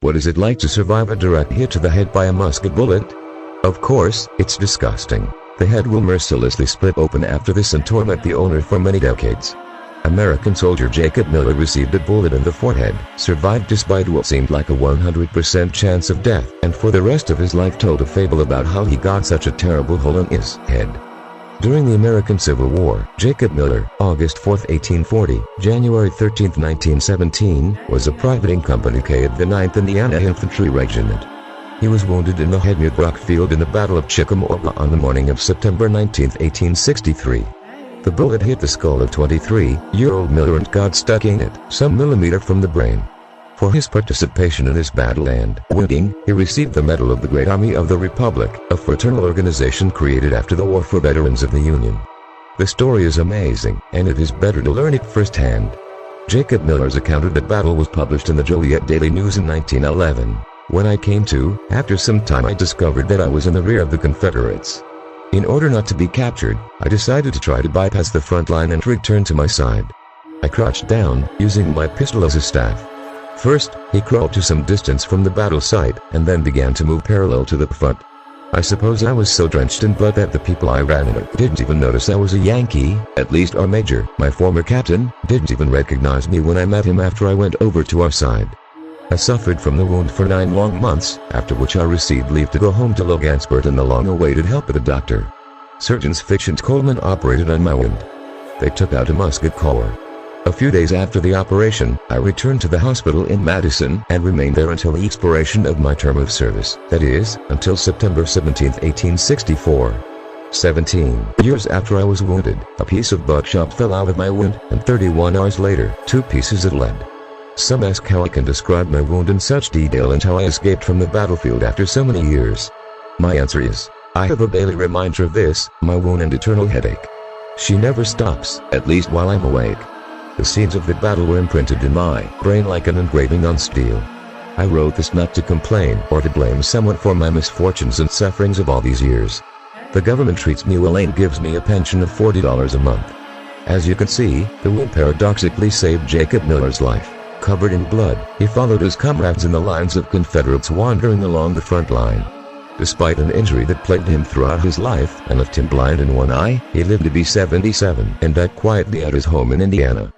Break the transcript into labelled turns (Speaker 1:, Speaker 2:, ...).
Speaker 1: What is it like to survive a direct hit to the head by a musket bullet? Of course, it's disgusting. The head will mercilessly split open after this and torment the owner for many decades. American soldier Jacob Miller received a bullet in the forehead, survived despite what seemed like a 100% chance of death, and for the rest of his life told a fable about how he got such a terrible hole in his head. During the American Civil War, Jacob Miller, August 4, 1840, January 13, 1917, was a private in Company K of the 9th Indiana Infantry Regiment. He was wounded in the head near Brockfield in the Battle of Chickamauga on the morning of September 19, 1863. The bullet hit the skull of 23-year-old Miller and got stuck in it, some millimeter from the brain. For his participation in this battle and wounding, he received the Medal of the Great Army of the Republic, a fraternal organization created after the war for veterans of the Union. The story is amazing, and it is better to learn it firsthand. Jacob Miller's account of the battle was published in the Joliet Daily News in 1911. When I came to, after some time I discovered that I was in the rear of the Confederates. In order not to be captured, I decided to try to bypass the front line and return to my side. I crouched down, using my pistol as a staff. First, he crawled to some distance from the battle site, and then began to move parallel to the front. I suppose I was so drenched in blood that the people I ran into didn't even notice I was a Yankee, at least our major, my former captain, didn't even recognize me when I met him after I went over to our side. I suffered from the wound for 9 long months, after which I received leave to go home to Logansport and the long-awaited help of a doctor. Surgeons Fitch and Coleman operated on my wound. They took out a musket core. A few days after the operation, I returned to the hospital in Madison and remained there until the expiration of my term of service, that is, until September 17, 1864. 17 years after I was wounded, a piece of buckshot fell out of my wound, and 31 hours later, 2 pieces of lead. Some ask how I can describe my wound in such detail and how I escaped from the battlefield after so many years. My answer is, I have a daily reminder of this, my wound and eternal headache. She never stops, at least while I'm awake. The scenes of the battle were imprinted in my brain like an engraving on steel. I wrote this not to complain or to blame someone for my misfortunes and sufferings of all these years. The government treats me well and gives me a pension of $40 a month. As you can see, the wound paradoxically saved Jacob Miller's life. Covered in blood, he followed his comrades in the lines of Confederates wandering along the front line. Despite an injury that plagued him throughout his life and left him blind in one eye, he lived to be 77 and died quietly at his home in Indiana.